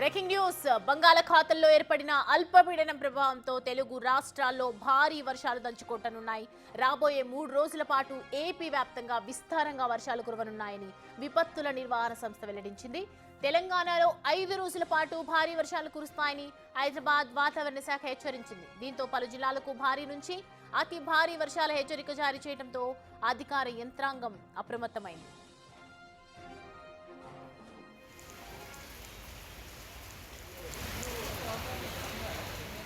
Breaking news బంగాళాఖాతంలో ఏర్పడిన అల్పపీడనం ప్రభావంతో తెలుగు రాష్ట్రాల్లో భారీ వర్షాలు దంచుకొట్టనున్నాయి. రాబోయే 3 రోజుల పాటు ఏపీ వ్యాప్తంగా విస్తారంగా వర్షాలు కురవనున్నాయని విపత్తుల నిర్వహణ సంస్థ వెల్లడించింది. తెలంగాణలో 5 రోజుల పాటు భారీ వర్షాలు కురుస్తాయని హైదరాబాద్ వాతావరణ శాఖ హెచ్చరించింది. దీంతో పలు జిల్లాలకు భారీ నుంచి అతి భారీ వర్షాల హెచ్చరిక జారీ చేయడంతో అధికార యంత్రాంగం అప్రమత్తమైంది.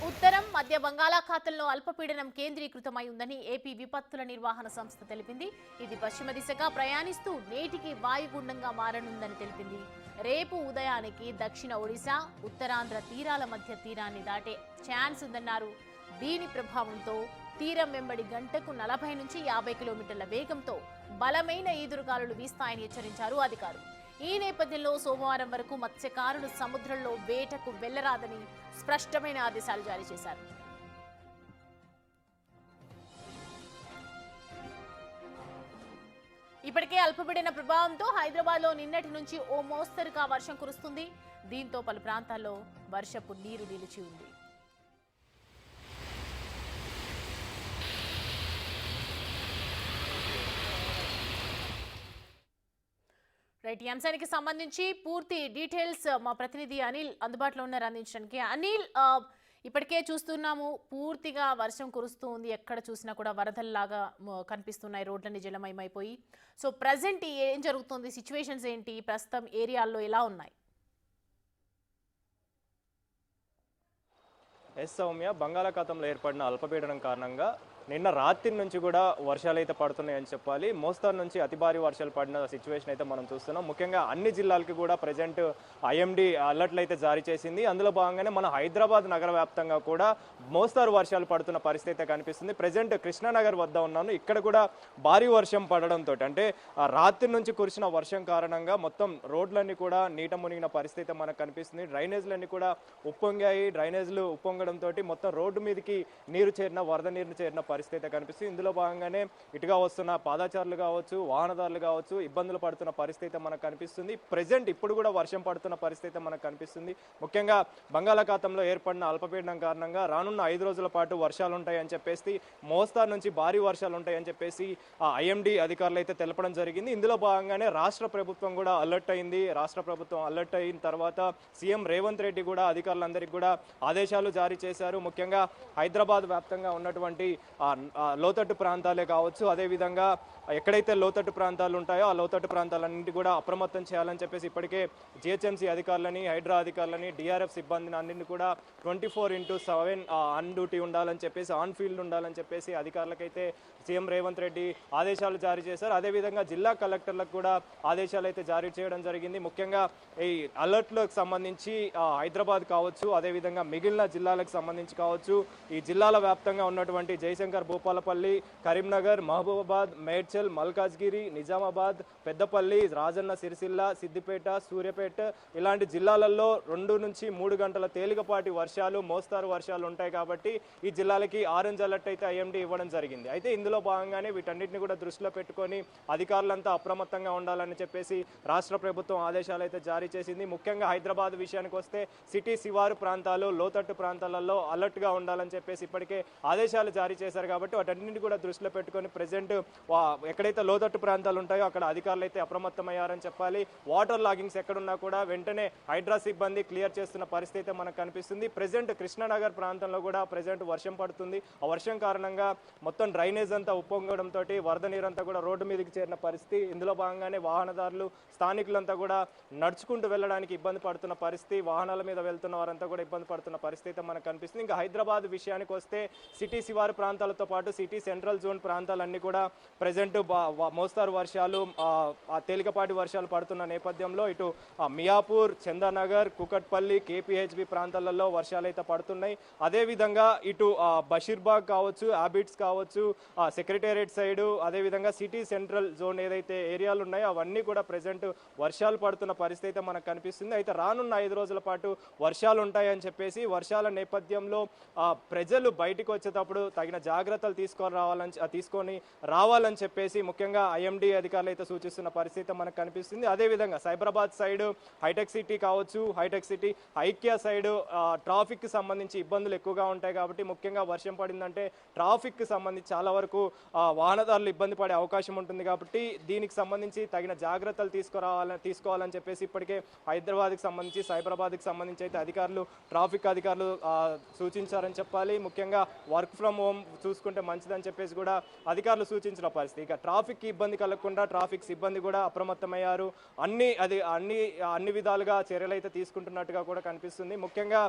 ఉత్తరం మధ్య బంగాళాఖాతంలో అల్పపీడనం కేంద్రీకృతమై ఉందని ఏపీ విపత్తుల నిర్వహణ సంస్థ తెలిపింది. ఇది పశ్చిమ దిశగా ప్రయాణిస్తూ నేటికి వాయుగుండంగా మారనుందని తెలిపింది. రేపు ఉదయానికి దక్షిణ ఒడిశా, ఉత్తరాంధ్ర తీరాల మధ్య తీరాన్ని దాటే ఛాన్స్ ఉందన్నారు. దీని ప్రభావంతో తీరం వెంబడి గంటకు 40 నుంచి 50 కిలోమీటర్ల వేగంతో బలమైన ఈదురుగాలులు వీస్తాయని హెచ్చరించారు అధికారులు. ఈ నేపథ్యంలో సోమవారం వరకు మత్స్యకారులు సముద్రంలో వేటకు వెళ్లరాదని స్పష్టమైన ఆదేశాలు జారీ చేశారు. ఇప్పటికే అల్పపీడన ప్రభావంతో హైదరాబాద్ లో నిన్నటి నుంచి ఓ మోస్తరుగా వర్షం కురుస్తుంది. దీంతో పలు ప్రాంతాల్లో వర్షపు నీరు నిలిచి ఉంది. రైట్, ఈ అంశానికి సంబంధించి పూర్తి డీటెయిల్స్ మా ప్రతినిధి అనిల్ అందుబాటులో ఉన్నారు అందించడానికి. అనిల్, ఇప్పటికే చూస్తున్నాము పూర్తిగా వర్షం కురుస్తూ ఉంది. ఎక్కడ చూసినా కూడా వరదల్లాగా కనిపిస్తున్నాయి, రోడ్లన్నీ జలమయమైపోయి. సో ప్రజెంట్ ఏం జరుగుతుంది, సిచ్యువేషన్స్ ఏంటి, ప్రస్తుతం ఏరియాల్లో ఎలా ఉన్నాయి? సౌమ్య, బంగాళాఖాతంలో ఏర్పడిన అల్పపీడనం కారణంగా నిన్న రాత్రి నుంచి కూడా వర్షాలు అయితే పడుతున్నాయని చెప్పాలి. మోస్తరు నుంచి అతి భారీ వర్షాలు పడిన సిచ్యువేషన్ అయితే మనం చూస్తున్నాం. ముఖ్యంగా అన్ని జిల్లాలకి కూడా ప్రజెంట్ ఐఎండీ అలర్ట్లు అయితే జారీ చేసింది. అందులో భాగంగానే మన హైదరాబాద్ నగర వ్యాప్తంగా కూడా మోస్తరు వర్షాలు పడుతున్న పరిస్థితి అయితే కనిపిస్తుంది. ప్రజెంట్ కృష్ణానగర్ వద్ద ఉన్నాను. ఇక్కడ కూడా భారీ వర్షం పడడంతో, అంటే రాత్రి నుంచి కురిసిన వర్షం కారణంగా మొత్తం రోడ్లన్నీ కూడా నీట మునిగిన పరిస్థితి మనకు కనిపిస్తుంది. డ్రైనేజ్లన్నీ కూడా ఉప్పొంగాయి. డ్రైనేజ్లు ఉప్పొంగడంతో మొత్తం రోడ్డు మీదకి నీరు చేరిన, వరద నీరు చేరిన పరిస్థితి కనిపిస్తుంది. ఇందులో భాగంగానే ఇటుగా వస్తున్న పాదచారులు కావచ్చు, వాహనదారులు కావచ్చు ఇబ్బందులు పడుతున్న పరిస్థితి మనకు కనిపిస్తుంది. ప్రజెంట్ ఇప్పుడు కూడా వర్షం పడుతున్న పరిస్థితి మనకు కనిపిస్తుంది. ముఖ్యంగా బంగాళాఖాతంలో ఏర్పడిన అల్పపీడనం కారణంగా రానున్న 5 రోజుల పాటు వర్షాలు ఉంటాయని చెప్పేసి, మోస్తారు నుంచి భారీ వర్షాలు ఉంటాయని చెప్పేసి ఐఎండీ అధికారులు అయితే తెలపడం జరిగింది. ఇందులో భాగంగానే రాష్ట్ర ప్రభుత్వం కూడా అలర్ట్ అయింది. రాష్ట్ర ప్రభుత్వం అలర్ట్ అయిన తర్వాత సీఎం రేవంత్ రెడ్డి కూడా అధికారులందరికీ కూడా ఆదేశాలు జారీ చేశారు. ముఖ్యంగా హైదరాబాద్ వ్యాప్తంగా ఉన్నటువంటి లోతట్టు ప్రాంతాలే కావచ్చు, అదేవిధంగా ఎక్కడైతే లోతట్టు ప్రాంతాలు ఉంటాయో ఆ లోతట్టు ప్రాంతాలన్నింటి కూడా అప్రమత్తం చేయాలని చెప్పేసి ఇప్పటికే జిహెచ్ఎంసీ అధికారులని, హైడ్రా అధికారులని, డిఆర్ఎఫ్ సిబ్బందిని అన్నింటినీ కూడా 24/7 ఆన్ డ్యూటీ ఉండాలని చెప్పేసి, ఆన్ ఫీల్డ్ ఉండాలని చెప్పేసి అధికారులకైతే సీఎం రేవంత్ రెడ్డి ఆదేశాలు జారీ చేశారు. అదేవిధంగా జిల్లా కలెక్టర్లకు కూడా ఆదేశాలు అయితే జారీ చేయడం జరిగింది. ముఖ్యంగా ఈ అలర్ట్లకు సంబంధించి హైదరాబాద్ కావచ్చు, అదేవిధంగా మిగిలిన జిల్లాలకు సంబంధించి కావచ్చు, ఈ జిల్లాల వ్యాప్తంగా ఉన్నటువంటి జయశంకర్, భూపాలపల్లి, కరీంనగర్, మహబూబాబాద్, మేడ్చల్, మల్కాజ్గిరి, నిజామాబాద్, పెద్దపల్లి, రాజన్న సిరిసిల్ల, సిద్దిపేట, సూర్యాపేట ఇలాంటి జిల్లాలలో 2 నుంచి 3 గంటల తేలికపాటి వర్షాలు, మోస్తారు వర్షాలు ఉంటాయి. కాబట్టి ఈ జిల్లాలకి ఆరెంజ్ అలర్ట్ అయితే ఐఎండీ ఇవ్వడం జరిగింది. అయితే ఇందులో భాగంగానే వీటన్నిటిని కూడా దృష్టిలో పెట్టుకొని అధికారులంతా అప్రమత్తంగా ఉండాలని చెప్పేసి రాష్ట్ర ప్రభుత్వం ఆదేశాలు అయితే జారీ చేసింది. ముఖ్యంగా హైదరాబాద్ విషయానికి వస్తే సిటీ శివారు ప్రాంతాలు, లోతట్టు ప్రాంతాలలో అలర్ట్గా ఉండాలని చెప్పేసి ఇప్పటికే ఆదేశాలు జారీ చేశారు. కాబట్టి వాటన్నింటినీ కూడా దృష్టిలో పెట్టుకొని ప్రజెంట్ ఎక్కడైతే లోతట్టు ప్రాంతాలు ఉంటాయో అక్కడ అధికారులు అయితే అప్రమత్తమయ్యారని చెప్పాలి. వాటర్ లాగింగ్స్ ఎక్కడున్నా కూడా వెంటనే హైడ్రా సిబ్బంది క్లియర్ చేస్తున్న పరిస్థితి మనకు కనిపిస్తుంది. ప్రజెంట్ కృష్ణానగర్ ప్రాంతంలో కూడా ప్రజెంట్ వర్షం పడుతుంది. ఆ వర్షం కారణంగా మొత్తం డ్రైనేజ్ అంతా ఉప్పొంగడంతో వరద నీరంతా కూడా రోడ్డు మీదకి చేరిన పరిస్థితి. ఇందులో భాగంగానే వాహనదారులు, స్థానికులంతా కూడా నడుచుకుంటూ వెళ్ళడానికి ఇబ్బంది పడుతున్న పరిస్థితి, వాహనాల మీద వెళ్తున్న వారంతా కూడా ఇబ్బంది పడుతున్న పరిస్థితి మనకు కనిపిస్తుంది. ఇంకా హైదరాబాద్ విషయానికి వస్తే సిటీ శివారు ప్రాంతాలతో పాటు సిటీ సెంట్రల్ జోన్ ప్రాంతాలన్నీ కూడా ప్రజెంట్ మోస్తారు వర్షాలు, తేలికపాటి వర్షాలు పడుతున్న నేపథ్యంలో ఇటు మియాపూర్, చందానగర్, కుకట్పల్లి, కేపీహెచ్బి ప్రాంతాలలో వర్షాలు అయితే పడుతున్నాయి. అదేవిధంగా ఇటు బషీర్బాగ్ కావచ్చు, హ్యాబిట్స్ కావచ్చు, సెక్రటేరియట్ సైడు, అదేవిధంగా సిటీ సెంట్రల్ జోన్ ఏదైతే ఏరియాలు ఉన్నాయో అవన్నీ కూడా ప్రజెంట్ వర్షాలు పడుతున్న పరిస్థితి మనకు కనిపిస్తుంది. అయితే రానున్న 5 రోజుల పాటు వర్షాలు ఉంటాయని చెప్పేసి, వర్షాల నేపథ్యంలో ప్రజలు బయటికి వచ్చేటప్పుడు తగిన జాగ్రత్తలు తీసుకొని రావాలని చెప్పేసి ముఖ్యంగా ఐఎండీ అధికారులు అయితే సూచిస్తున్న పరిస్థితి మనకు కనిపిస్తుంది. అదేవిధంగా సైబరాబాద్ సైడ్ హైటెక్ సిటీ కావచ్చు, హైటెక్ సిటీ ఐక్య సైడ్ ట్రాఫిక్కి సంబంధించి ఇబ్బందులు ఎక్కువగా ఉంటాయి కాబట్టి ముఖ్యంగా వర్షం పడిందంటే ట్రాఫిక్కి సంబంధించి చాలా వరకు వాహనదారులు ఇబ్బంది పడే అవకాశం ఉంటుంది కాబట్టి దీనికి సంబంధించి తగిన జాగ్రత్తలు తీసుకోవాలని చెప్పేసి ఇప్పటికే హైదరాబాద్కి సంబంధించి సైబరాబాద్కి సంబంధించి అయితే ట్రాఫిక్ అధికారులు సూచించారని చెప్పాలి. ముఖ్యంగా వర్క్ ఫ్రమ్ హోమ్ చూసుకుంటే మంచిదని చెప్పేసి కూడా అధికారులు సూచించిన పరిస్థితి. ఇక ట్రాఫిక్ ఇబ్బంది కలగకుండా ట్రాఫిక్ సిబ్బంది కూడా అప్రమత్తమయ్యారు. అన్ని విధాలుగా చర్యలు అయితే తీసుకుంటున్నట్టుగా కూడా కనిపిస్తుంది. ముఖ్యంగా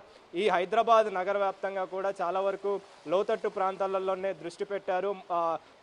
ఈ హైదరాబాద్ నగర వ్యాప్తంగా కూడా చాలా వరకు లోతట్టు ప్రాంతాలలోనే దృష్టి పెట్టారు.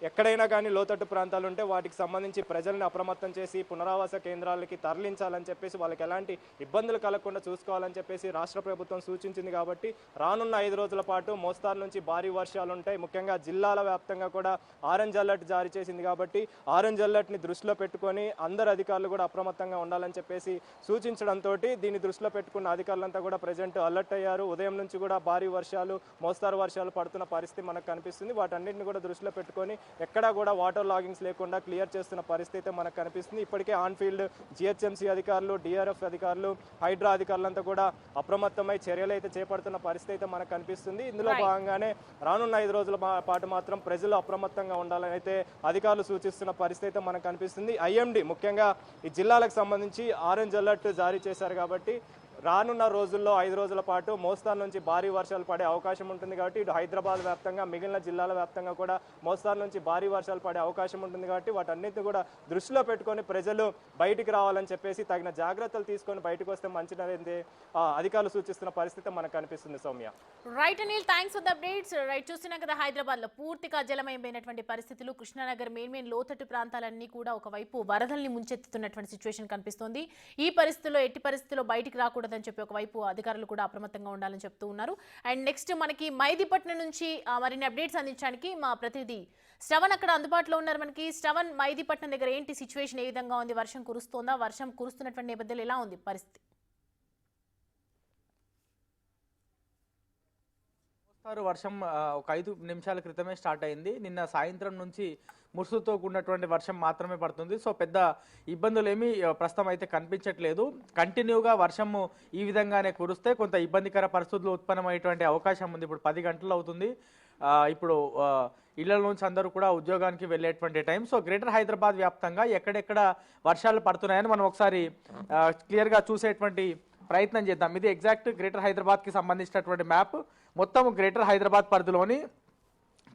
ఎక్కడైనా కానీ లోతట్టు ప్రాంతాలు ఉంటే వాటికి సంబంధించి ప్రజల్ని అప్రమత్తం చేసి పునరావాస కేంద్రాలకి తరలించాలని చెప్పేసి వాళ్ళకి ఎలాంటి ఇబ్బందులు కలగకుండా చూసుకోవాలని చెప్పేసి రాష్ట్ర ప్రభుత్వం సూచించింది. కాబట్టి రానున్న 5 రోజుల పాటు మోస్తారు నుంచి భారీ వర్షాలు ఉంటాయి. ముఖ్యంగా జిల్లాల వ్యాప్తంగా కూడా ఆరెంజ్ అలర్ట్ జారీ చేసింది కాబట్టి ఆరెంజ్ అలర్ట్ని దృష్టిలో పెట్టుకొని అందరు అధికారులు కూడా అప్రమత్తంగా ఉండాలని చెప్పేసి సూచించడంతో దీన్ని దృష్టిలో పెట్టుకున్న అధికారులంతా కూడా ప్రజెంట్ అలర్ట్ అయ్యారు. ఉదయం నుంచి కూడా భారీ వర్షాలు, మోస్తారు వర్షాలు పడుతున్న పరిస్థితి మనకు కనిపిస్తుంది. వాటన్నింటిని కూడా దృష్టిలో పెట్టుకొని ఎక్కడా కూడా వాటర్ లాగింగ్స్ లేకుండా క్లియర్ చేస్తున్న పరిస్థితి మనకు కనిపిస్తుంది. ఇప్పటికే ఆన్ ఫీల్డ్ జిహెచ్ఎంసీ అధికారులు, డిఆర్ఎఫ్ అధికారులు, హైడ్రా అధికారులంతా కూడా అప్రమత్తమై చర్యలు అయితే చేపడుతున్న పరిస్థితి అయితే మనకు కనిపిస్తుంది. ఇందులో భాగంగానే రానున్న 5 రోజుల పాటు మాత్రం ప్రజలు అప్రమత్తంగా ఉండాలని అయితే అధికారులు సూచిస్తున్న పరిస్థితి అయితే మనకు కనిపిస్తుంది. ఐఎండీ ముఖ్యంగా ఈ జిల్లాలకు సంబంధించి ఆరెంజ్ అలర్ట్ జారీ చేశారు కాబట్టి రానున్న రోజుల్లో 5 రోజుల పాటు మోస్తారు నుంచి భారీ వర్షాలు పడే అవకాశం ఉంటుంది. కాబట్టి ఇటు హైదరాబాద్ వ్యాప్తంగా మిగిలిన జిల్లాల వ్యాప్తంగా కూడా మోస్తారు నుంచి భారీ వర్షాలు పడే అవకాశం ఉంటుంది. కాబట్టి వాటన్నిటిని కూడా దృష్టిలో పెట్టుకొని ప్రజలు బయటికి రావాలని చెప్పేసి తగిన జాగ్రత్తలు తీసుకొని బయటకు వస్తే మంచిదనేది అధికారులు సూచిస్తున్న పరిస్థితి మనకు కనిపిస్తుంది. Soumya. Right Anil, thanks for the updates. Right, చూస్తున్నాం కదా హైదరాబాద్ లో పూర్తిగా జలమయమైనటువంటి పరిస్థితులు. కృష్ణానగర్ మెయిన్ లోతట్టు ప్రాంతాలన్నీ కూడా ఒకవైపు వరదల్ని ముంచెత్తుతున్నటువంటి సిచ్యువేషన్ కనిపిస్తోంది. ఈ పరిస్థితుల్లో ఎట్టి పరిస్థితుల్లో బయటికి రాకూడదు అని చెప్పి ఒకవైపు అధికారులు కూడా అప్రమత్తంగా ఉండాలని చెప్తూ ఉన్నారు. అండ్ నెక్స్ట్ మనకి మైదీపట్నం నుంచి మరిన్ని అప్డేట్స్ అందించడానికి మా ప్రతినిధి శ్రవణ్ అక్కడ అందుబాటులో ఉన్నారు. మనకి శ్రవణ్, మైదీపట్నం దగ్గర ఏంటి సిచ్యువేషన్, ఏ విధంగా ఉంది? వర్షం కురుస్తోందా? వర్షం కురుస్తున్నటువంటి నేపథ్యంలో ఎలా ఉంది పరిస్థితి? వర్షం ఒక 5 నిమిషాల క్రితమే స్టార్ట్ అయింది. నిన్న సాయంత్రం నుంచి ముసురుతో కూడినటువంటి వర్షం మాత్రమే పడుతుంది. సో పెద్ద ఇబ్బందులు ఏమీ ప్రస్తుతం అయితే కనిపించట్లేదు. కంటిన్యూగా వర్షము ఈ విధంగానే కురిస్తే కొంత ఇబ్బందికర పరిస్థితులు ఉత్పన్నమయ్యేటువంటి అవకాశం ఉంది. ఇప్పుడు 10 గంటలు అవుతుంది. ఇప్పుడు ఇళ్ల నుంచి అందరూ కూడా ఉద్యోగానికి వెళ్ళేటువంటి టైం. సో గ్రేటర్ హైదరాబాద్ వ్యాప్తంగా ఎక్కడెక్కడ వర్షాలు పడుతున్నాయని మనం ఒకసారి క్లియర్గా చూసేటువంటి ప్రయత్నం చేద్దాం. ఇది ఎగ్జాక్ట్ గ్రేటర్ హైదరాబాద్కి సంబంధించినటువంటి మ్యాప్. మొత్తం గ్రేటర్ హైదరాబాద్ పరిధిలోని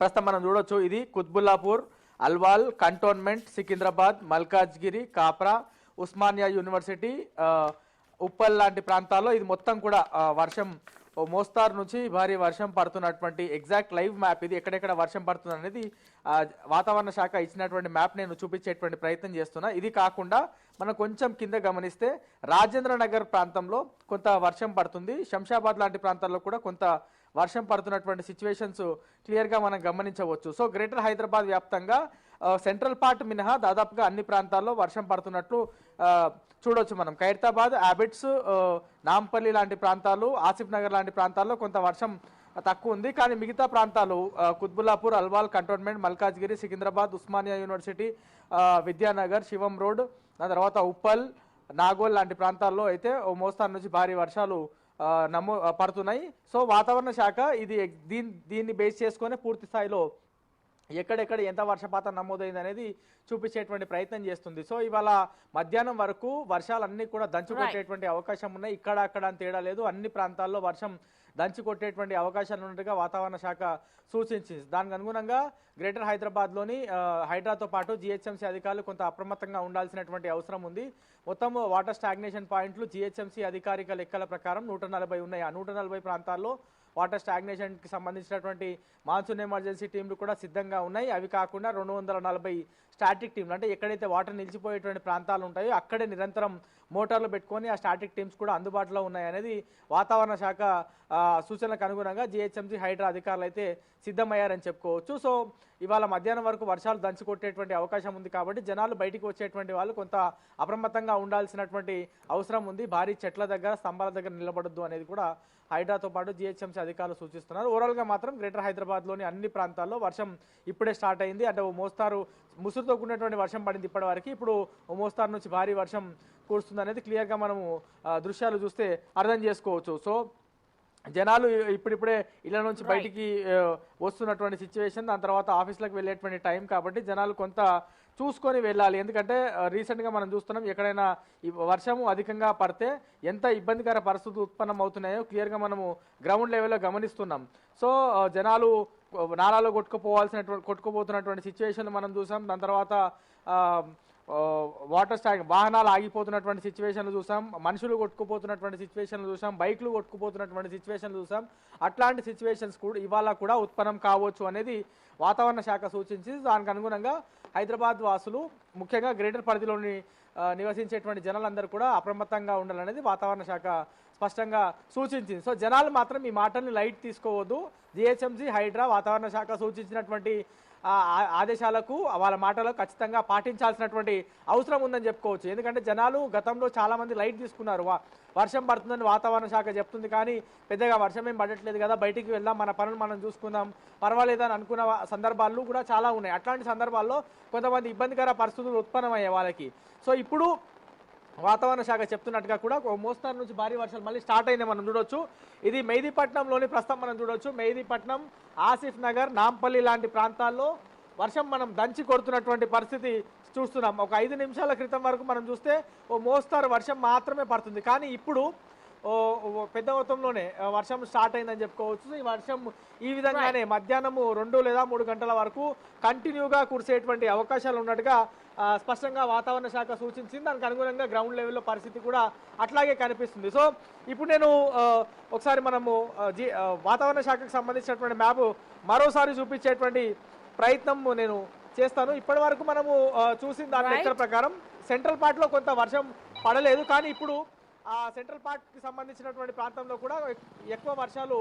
ప్రస్తుతం మనం చూడొచ్చు. ఇది కుత్బుల్లాపూర్, అల్వాల్, కంటోన్మెంట్, సికింద్రాబాద్, మల్కాజ్గిరి, కాప్రా, ఉస్మానియా యూనివర్సిటీ, ఉప్పల్ లాంటి ప్రాంతాల్లో ఇది మొత్తం కూడా వర్షం మోస్తారు నుంచి భారీ వర్షం పడుతున్నటువంటి ఎగ్జాక్ట్ లైవ్ మ్యాప్ ఇది. ఎక్కడెక్కడ వర్షం పడుతుంది అనేది వాతావరణ శాఖ ఇచ్చినటువంటి మ్యాప్ నేను చూపించేటువంటి ప్రయత్నం చేస్తున్నా. ఇది కాకుండా మనం కొంచెం కింద గమనిస్తే రాజేంద్ర నగర్ ప్రాంతంలో కొంత వర్షం పడుతుంది. శంషాబాద్ లాంటి ప్రాంతాల్లో కూడా కొంత వర్షం పడుతున్నటువంటి సిచ్యువేషన్స్ క్లియర్గా మనం గమనించవచ్చు. సో గ్రేటర్ హైదరాబాద్ వ్యాప్తంగా సెంట్రల్ పార్ట్ మినహా దాదాపుగా అన్ని ప్రాంతాల్లో వర్షం పడుతున్నట్లు చూడొచ్చు మనం. ఖైరతాబాద్, అబిడ్స్, నాంపల్లి లాంటి ప్రాంతాలు, ఆసిఫ్ నగర్ లాంటి ప్రాంతాల్లో కొంత వర్షం తక్కువ ఉంది. కానీ మిగతా ప్రాంతాలు కుత్బుల్లాపూర్, అల్వాల్, కంటోన్మెంట్, మల్కాజ్గిరి, సికింద్రాబాద్, ఉస్మానియా యూనివర్సిటీ, విద్యానగర్, శివం రోడ్, దాని తర్వాత ఉప్పల్, నాగోల్ లాంటి ప్రాంతాల్లో అయితే మోస్తారు నుంచి భారీ వర్షాలు పడుతున్నాయి. సో వాతావరణ శాఖ ఇది దీన్ని బేస్ చేసుకొని పూర్తి స్థాయిలో ఎక్కడెక్కడ ఎంత వర్షపాతం నమోదైంది అనేది చూపించేటువంటి ప్రయత్నం చేస్తుంది. సో ఇవాళ మధ్యాహ్నం వరకు వర్షాలన్నీ కూడా దంచుకొట్టేటువంటి అవకాశం ఉన్నాయి. ఇక్కడ అక్కడ అని తేడా లేదు. అన్ని ప్రాంతాల్లో వర్షం దంచి కొట్టేటువంటి అవకాశాలు ఉన్నట్టుగా వాతావరణ శాఖ సూచించింది. దానికి అనుగుణంగా గ్రేటర్ హైదరాబాద్లోని హైడ్రాతో పాటు జిహెచ్ఎంసీ అధికారులు కొంత అప్రమత్తంగా ఉండాల్సినటువంటి అవసరం ఉంది. మొత్తం వాటర్ స్టాగ్నేషన్ పాయింట్లు జిహెచ్ఎంసీ అధికారిక లెక్కల ప్రకారం 140 ఉన్నాయి. ఆ 140 ప్రాంతాల్లో వాటర్ స్టాగ్నేషన్కి సంబంధించినటువంటి మాన్సూన్ ఎమర్జెన్సీ టీంలు కూడా సిద్ధంగా ఉన్నాయి. అవి కాకుండా 240 స్టాటిక్ టీంలు అంటే ఎక్కడైతే వాటర్ నిలిచిపోయేటువంటి ప్రాంతాలు ఉంటాయో అక్కడే నిరంతరం మోటార్లు పెట్టుకొని ఆ స్టాటిక్ టీమ్స్ కూడా అందుబాటులో ఉన్నాయనేది వాతావరణ శాఖ సూచనలకు అనుగుణంగా జిహెచ్ఎంసీ హైడ్రా అధికారులు అయితే సిద్ధమయ్యారని చెప్పుకోవచ్చు. సో ఇవాళ మధ్యాహ్నం వరకు వర్షాలు దంచి కొట్టేటువంటి అవకాశం ఉంది కాబట్టి జనాలు బయటికి వచ్చేటువంటి వాళ్ళు కొంత అప్రమత్తంగా ఉండాల్సినటువంటి అవసరం ఉంది. భారీ చెట్ల దగ్గర స్తంభాల దగ్గర నిలబడొద్దు అనేది కూడా హైడ్రాతో పాటు జిహెచ్ఎంసీ అధికారులు సూచిస్తున్నారు. ఓవరాల్గా మాత్రం గ్రేటర్ హైదరాబాద్లోని అన్ని ప్రాంతాల్లో వర్షం ఇప్పుడే స్టార్ట్ అయింది. అంటే ఓ మోస్తారు ముసురుతో కూడినటువంటి వర్షం పడింది ఇప్పటి వరకు. ఇప్పుడు ఓ మోస్తారు నుంచి భారీ వర్షం కురుస్తుంది అనేది క్లియర్గా మనము దృశ్యాలు చూస్తే అర్థం చేసుకోవచ్చు. సో జనాలు ఇప్పుడిప్పుడే ఇళ్ల నుంచి బయటికి వస్తున్నటువంటి సిచ్యువేషన్, దాని తర్వాత ఆఫీసులకు వెళ్ళేటువంటి టైం కాబట్టి జనాలు కొంత చూసుకొని వెళ్ళాలి. ఎందుకంటే రీసెంట్గా మనం చూస్తున్నాం ఎక్కడైనా ఈ వర్షము అధికంగా పడితే ఎంత ఇబ్బందికర పరిస్థితులు ఉత్పన్నం అవుతున్నాయో క్లియర్గా మనము గ్రౌండ్ లెవెల్లో గమనిస్తున్నాం. సో జనాలు నారాలో కొట్టుకుపోతున్నటువంటి సిచ్యువేషన్ మనం చూసాం. దాని తర్వాత వాటర్ స్టాక్ వాహనాలు ఆగిపోతున్నటువంటి సిచ్యువేషన్లు చూసాం, మనుషులు కొట్టుకుపోతున్నటువంటి సిచ్యువేషన్లు చూసాం, బైక్లు కొట్టుకుపోతున్నటువంటి సిచ్యువేషన్లు చూసాం. అట్లాంటి సిచ్యువేషన్స్ కూడా ఇవాళ కూడా ఉత్పన్నం కావచ్చు అనేది వాతావరణ శాఖ సూచించి దానికి అనుగుణంగా హైదరాబాద్ వాసులు ముఖ్యంగా గ్రేటర్ పరిధిలోని నివసించేటువంటి జనాలందరూ కూడా అప్రమత్తంగా ఉండాలనేది వాతావరణ శాఖ స్పష్టంగా సూచించింది. సో జనాలు మాత్రం ఈ మాటల్ని లైట్ తీసుకోవద్దు. జిహెచ్ఎంసీ హైడ్రా వాతావరణ శాఖ సూచించినటువంటి ఆదేశాలకు వాళ్ళ మాటలకు ఖచ్చితంగా పాటించాల్సినటువంటి అవసరం ఉందని చెప్పుకోవచ్చు. ఎందుకంటే జనాలు గతంలో చాలామంది లైట్ తీసుకున్నారు. వర్షం పడుతుందని వాతావరణ శాఖ చెప్తుంది కానీ పెద్దగా వర్షం ఏం పడట్లేదు కదా, బయటికి వెళ్దాం, మన పనులు మనం చూసుకుందాం, పర్వాలేదని అనుకున్న సందర్భాలు కూడా చాలా ఉన్నాయి. అట్లాంటి సందర్భాల్లో కొంతమంది ఇబ్బందికర పరిస్థితులు ఉత్పన్నమయ్యే వాళ్ళకి. సో ఇప్పుడు వాతావరణ శాఖ చెప్తున్నట్టుగా కూడా మోస్తారు నుంచి భారీ వర్షాలు మళ్ళీ స్టార్ట్ అయింది మనం చూడొచ్చు. ఇది మెహదీపట్నంలోని ప్రస్తుతం మనం చూడొచ్చు. మెహదీపట్నం, ఆసిఫ్ నగర్, నాంపల్లి లాంటి ప్రాంతాల్లో వర్షం మనం దంచి కొడుతున్నటువంటి పరిస్థితి చూస్తున్నాం. ఒక 5 నిమిషాల క్రితం వరకు మనం చూస్తే ఓ మోస్తారు వర్షం మాత్రమే పడుతుంది, కానీ ఇప్పుడు పెద్ద మొత్తంలోనే వర్షం స్టార్ట్ అయిందని చెప్పుకోవచ్చు. ఈ వర్షం ఈ విధంగానే మధ్యాహ్నం 2 లేదా 3 గంటల వరకు కంటిన్యూగా కురిసేటువంటి అవకాశాలు ఉన్నట్టుగా స్పష్టంగా వాతావరణ శాఖ సూచించింది. దానికి అనుగుణంగా గ్రౌండ్ లెవెల్లో పరిస్థితి కూడా అట్లాగే కనిపిస్తుంది. సో ఇప్పుడు నేను ఒకసారి మనము వాతావరణ శాఖకు సంబంధించినటువంటి మ్యాప్ మరోసారి చూపించేటువంటి ప్రయత్నం నేను చేస్తాను. ఇప్పటి వరకు మనము చూసిన దాని లెక్కల ప్రకారం సెంట్రల్ పార్ట్లో కొంత వర్షం పడలేదు, కానీ ఇప్పుడు ఆ సెంట్రల్ పార్ట్కి సంబంధించినటువంటి ప్రాంతంలో కూడా ఎక్కువ వర్షాలు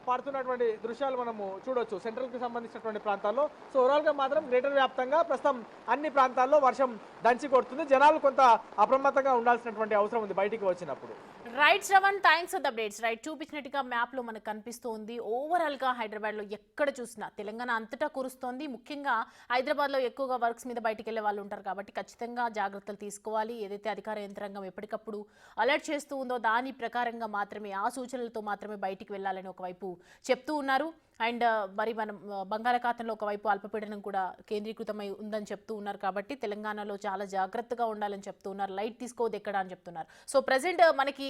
పడుతున్నటువంటి దృశ్యాలు మనము చూడొచ్చు సెంట్రల్కి సంబంధించినటువంటి ప్రాంతాల్లో. సో ఓవరాల్గా మాత్రం గ్రేటర్ వ్యాప్తంగా ప్రస్తుతం అన్ని ప్రాంతాల్లో వర్షం దంచి కొడుతుంది. జనాలు కొంత అప్రమత్తంగా ఉండాల్సినటువంటి అవసరం ఉంది బయటికి వచ్చినప్పుడు. Right Shravan, thanks for the updates. Right, చూపించినట్టుగా మ్యాప్లో మనకు కనిపిస్తోంది. ఓవరాల్గా హైదరాబాద్లో ఎక్కడ చూసినా, తెలంగాణ అంతటా కురుస్తోంది. ముఖ్యంగా హైదరాబాద్లో ఎక్కువగా వర్క్స్ మీద బయటికి వెళ్ళే వాళ్ళు ఉంటారు కాబట్టి ఖచ్చితంగా జాగ్రత్తలు తీసుకోవాలి. ఏదైతే అధికార యంత్రాంగం ఎప్పటికప్పుడు అలర్ట్ చేస్తూ ఉందో దాని ప్రకారంగా మాత్రమే, ఆ సూచనలతో మాత్రమే బయటికి వెళ్ళాలని ఒకవైపు చెప్తూ ఉన్నారు. అండ్ మరి మనం బంగాళాఖాతంలో ఒకవైపు అల్పపీడనం కూడా కేంద్రీకృతమై ఉందని చెప్తూ ఉన్నారు కాబట్టి తెలంగాణలో చాలా జాగ్రత్తగా ఉండాలని చెప్తూ ఉన్నారు. లైట్ తీసుకోవద్దు ఎక్కడ అని చెప్తున్నారు. సో ప్రజెంట్ మనకి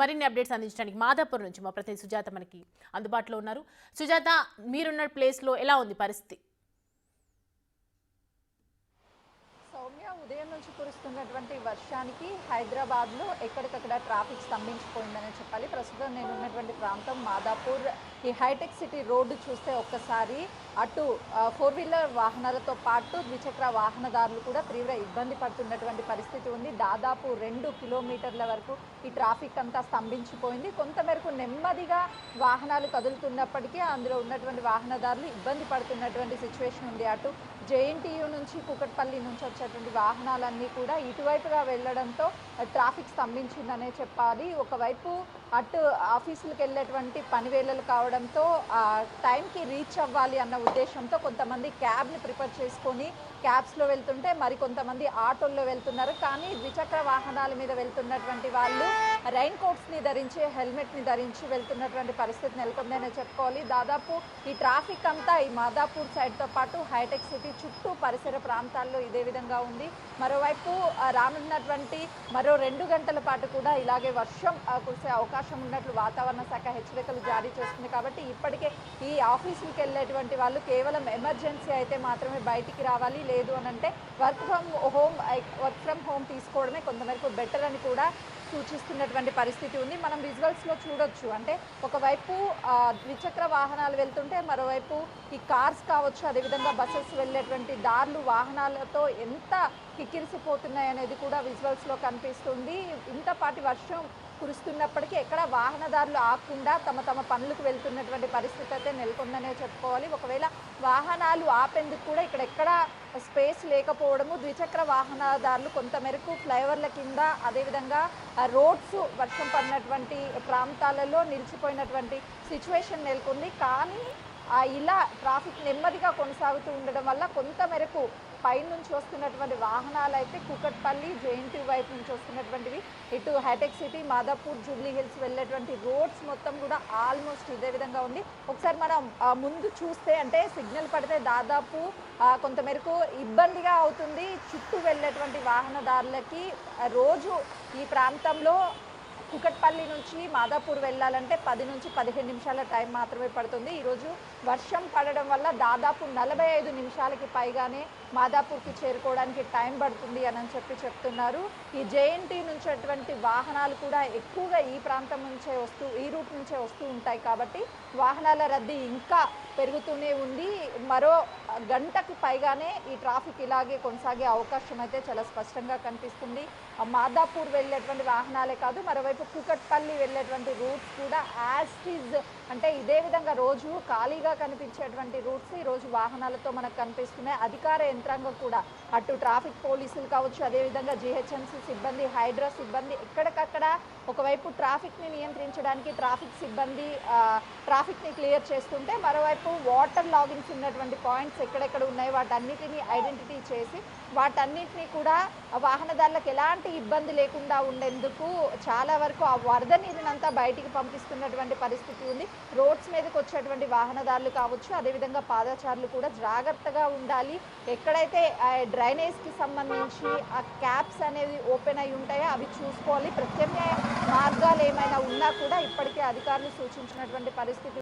మరిన్ని అప్డేట్స్ అందించడానికి మాదాపూర్ నుంచి మా ప్రతినిధి సుజాత మనకి అందుబాటులో ఉన్నారు. సుజాత, మీరున్న ప్లేస్లో ఎలా ఉంది పరిస్థితి? ఉదయం నుంచి కురుస్తున్నటువంటి వర్షానికి హైదరాబాద్లో ఎక్కడికక్కడ ట్రాఫిక్ స్తంభించిపోయిందనే చెప్పాలి. ప్రస్తుతం నేను ఉన్నటువంటి ప్రాంతం మాదాపూర్. ఈ హైటెక్ సిటీ రోడ్డు చూస్తే ఒక్కసారి అటు 4 వీలర్ వాహనాలతో పాటు ద్విచక్ర వాహనదారులు కూడా తీవ్ర ఇబ్బంది పడుతున్నటువంటి పరిస్థితి ఉంది. దాదాపు 2 కిలోమీటర్ల వరకు ఈ ట్రాఫిక్ అంతా స్తంభించిపోయింది. కొంతమేరకు నెమ్మదిగా వాహనాలు కదులుతున్నప్పటికీ అందులో ఉన్నటువంటి వాహనదారులు ఇబ్బంది పడుతున్నటువంటి సిచ్యువేషన్ ఉంది. అటు జేఎన్టీయూ నుంచి కూకట్పల్లి నుంచి వచ్చేటువంటి వాహనాలన్నీ కూడా ఇటువైపుగా వెళ్లడంతో ట్రాఫిక్ స్తంభించిందనే చెప్పాలి. ఒకవైపు అటు ఆఫీసులకు వెళ్ళేటువంటి పనివేళలు కావడంతో టైంకి రీచ్ అవ్వాలి అన్న ఉద్దేశంతో కొంతమంది క్యాబ్ని ప్రిపేర్ చేసుకొని క్యాబ్స్లో వెళ్తుంటే మరికొంతమంది ఆటోల్లో వెళ్తున్నారు. కానీ ద్విచక్ర వాహనాల మీద వెళ్తున్నటువంటి వాళ్ళు రైన్ కోట్స్ని ధరించి, హెల్మెట్ని ధరించి వెళ్తున్నటువంటి పరిస్థితి నెలకొందనే చెప్పుకోవాలి. దాదాపు ఈ ట్రాఫిక్ అంతా ఈ మాదాపూర్ సైడ్తో పాటు హైటెక్ సిటీ చుట్టూ పరిసర ప్రాంతాల్లో ఇదే విధంగా ఉంది. మరోవైపు రానున్నటువంటి మరో 2 గంటల పాటు కూడా ఇలాగే వర్షం కురిసే అవకాశం ఉన్నట్లు వాతావరణ శాఖ హెచ్చరికలు జారీ చేస్తుంది. కాబట్టి ఇప్పటికే ఈ ఆఫీసులకు వెళ్ళేటువంటి వాళ్ళు కేవలం ఎమర్జెన్సీ అయితే మాత్రమే బయటికి రావాలి, లేదు అని అంటే వర్క్ ఫ్రమ్ హోమ్ తీసుకోవడమే కొంతమేరకు బెటర్ అని కూడా సూచిస్తున్నటువంటి పరిస్థితి ఉంది. మనం విజువల్స్లో చూడొచ్చు. అంటే ఒకవైపు ద్విచక్ర వాహనాలు వెళ్తుంటే మరోవైపు ఈ కార్స్ కావచ్చు, అదేవిధంగా బస్సెస్ వెళ్ళేటువంటి దారులు వాహనాలతో ఎంత కిక్కిరిసిపోతున్నాయి అనేది కూడా విజువల్స్లో కనిపిస్తుంది. ఇంతపాటి వర్షం కురుస్తున్నప్పటికీ ఎక్కడ వాహనదారులు ఆగకుండా తమ తమ పనులకు వెళ్తున్నటువంటి పరిస్థితి అయితే నెలకొందనే చెప్పుకోవాలి. ఒకవేళ వాహనాలు ఆపేందుకు కూడా ఇక్కడ ఎక్కడ స్పేస్ లేకపోవడము, ద్విచక్ర వాహనదారులు కొంతమేరకు ఫ్లైఓవర్ల కింద, అదేవిధంగా రోడ్స్ వర్షం పడినటువంటి ప్రాంతాలలో నిలిచిపోయినటువంటి సిచ్యువేషన్ నెలకొంది. కానీ ఇలా ట్రాఫిక్ నెమ్మదిగా కొనసాగుతూ ఉండడం వల్ల కొంతమేరకు పైనుంచి వస్తున్నటువంటి వాహనాలు అయితే కూకట్పల్లి, జేఎన్టీ వైపు నుంచి వస్తున్నటువంటివి ఇటు హైటెక్ సిటీ, మాదాపూర్, జూబ్లీ హిల్స్ వెళ్ళేటువంటి రోడ్స్ మొత్తం కూడా ఆల్మోస్ట్ ఇదే విధంగా ఉంది. ఒకసారి మనం ముందు చూస్తే అంటే సిగ్నల్ పడితే దాదాపు కొంతమేరకు ఇబ్బందిగా అవుతుంది చుట్టూ వెళ్ళేటువంటి వాహనదారులకి. రోజు ఈ ప్రాంతంలో కూకట్పల్లి నుంచి మాదాపూర్ వెళ్ళాలంటే 10 నుంచి 15 నిమిషాల టైం మాత్రమే పడుతుంది. ఈరోజు వర్షం పడడం వల్ల దాదాపు 45 నిమిషాలకి పైగానే మాదాపూర్కి చేరుకోవడానికి టైం పడుతుంది అని చెప్తున్నారు. ఈ జేఎన్టీ నుంచి అటువంటి వాహనాలు కూడా ఎక్కువగా ఈ ప్రాంతం నుంచే ఈ రూట్ నుంచే వస్తూ ఉంటాయి కాబట్టి వాహనాల రద్దీ ఇంకా పెరుగుతూనే ఉంది. మరో గంటకి పైగానే ఈ ట్రాఫిక్ ఇలాగే కొనసాగే అవకాశం అయితే చాలా స్పష్టంగా కనిపిస్తుంది. మాదాపూర్ వెళ్ళేటువంటి వాహనాలే కాదు, మరోవైపు కూకట్పల్లి వెళ్ళేటువంటి రూట్స్ కూడా యాజ్ ఈజ్ అంటే ఇదే విధంగా రోజు ఖాళీగా కనిపించేటువంటి రూట్స్ ఈరోజు వాహనాలతో మనకు కనిపిస్తున్నాయి. అధికార యంత్రాంగం కూడా అటు ట్రాఫిక్ పోలీసులు కావచ్చు, అదేవిధంగా జిహెచ్ఎంసీ సిబ్బంది, హైడ్రా సిబ్బంది ఎక్కడికక్కడ ఒకవైపు ట్రాఫిక్ని నియంత్రించడానికి ట్రాఫిక్ సిబ్బంది ట్రాఫిక్ని క్లియర్ చేస్తుంటే, మరోవైపు వాటర్ లాగిన్స్ ఉన్నటువంటి పాయింట్స్ ఎక్కడెక్కడ ఉన్నాయో వాటన్నిటిని ఐడెంటిటీ చేసి వాటన్నిటిని కూడా వాహనదారులకు ఎలాంటి ఇబ్బంది లేకుండా ఉండేందుకు చాలా వరకు ఆ వరద నీరునంతా బయటికి పంపిస్తున్నటువంటి పరిస్థితి ఉంది. రోడ్స్ మీదకి వచ్చేటువంటి వాహనదారులు కావచ్చు, అదేవిధంగా పాదచారులు కూడా జాగ్రత్తగా ఉండాలి. ఎక్కడైతే డ్రైనేజ్కి సంబంధించి ఆ క్యాప్స్ అనేవి ఓపెన్ అయి ఉంటాయో అవి చూసుకోవాలి. ప్రత్యామ్నాయ మార్గాలు ఏమైనా ఉన్నా కూడా ఇప్పటికే అధికారులు సూచించినటువంటి పరిస్థితి.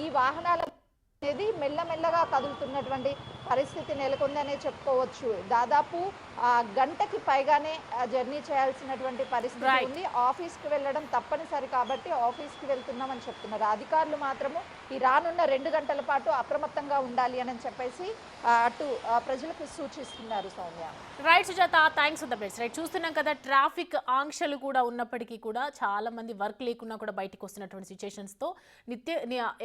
ఈ వాహనాల అనేది మెల్లమెల్లగా కదులుతున్నటువంటి పరిస్థితి నెలకొందనే చెప్పుకోవచ్చు. దాదాపు గంటకి పైగానే జర్నీ చేయాల్సినటువంటి పరిస్థితి ఉంది. ఆఫీస్కి వెళ్ళడం తప్పనిసరి కాబట్టి ఆఫీస్కి వెళ్తున్నామని చెప్తున్నారు. అధికారులు మాత్రము ఈ రానున్న 2 గంటల పాటు అప్రమత్తంగా ఉండాలి అని చెప్పేసి అటు ప్రజలకు సూచిస్తున్నారు. Soumya. Right Sujatha, thanks for the best. Right, చూస్తున్నాం కదా ట్రాఫిక్ ఆంక్షలు కూడా ఉన్నప్పటికీ కూడా చాలా మంది వర్క్ లేకున్నా కూడా బయటకు వస్తున్నటువంటి సిచ్యుయేషన్స్తో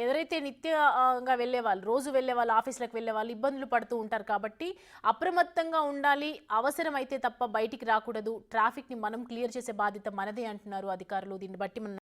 ఎవరైతే నిత్యంగా వెళ్ళే వాళ్ళు, రోజు వెళ్ళే వాళ్ళు, ఆఫీసులకు వెళ్ళే వాళ్ళు ఇబ్బందులు పడుతూ ఉంటారు. కాబట్టి అప్రమత్తంగా ఉండాలి, అవసరమైతే తప్ప బయటికి రాకూడదు. ట్రాఫిక్ని మనం క్లియర్ చేసే బాధ్యత మనదే అంటున్నారు అధికారులు. దీన్ని బట్టి మనం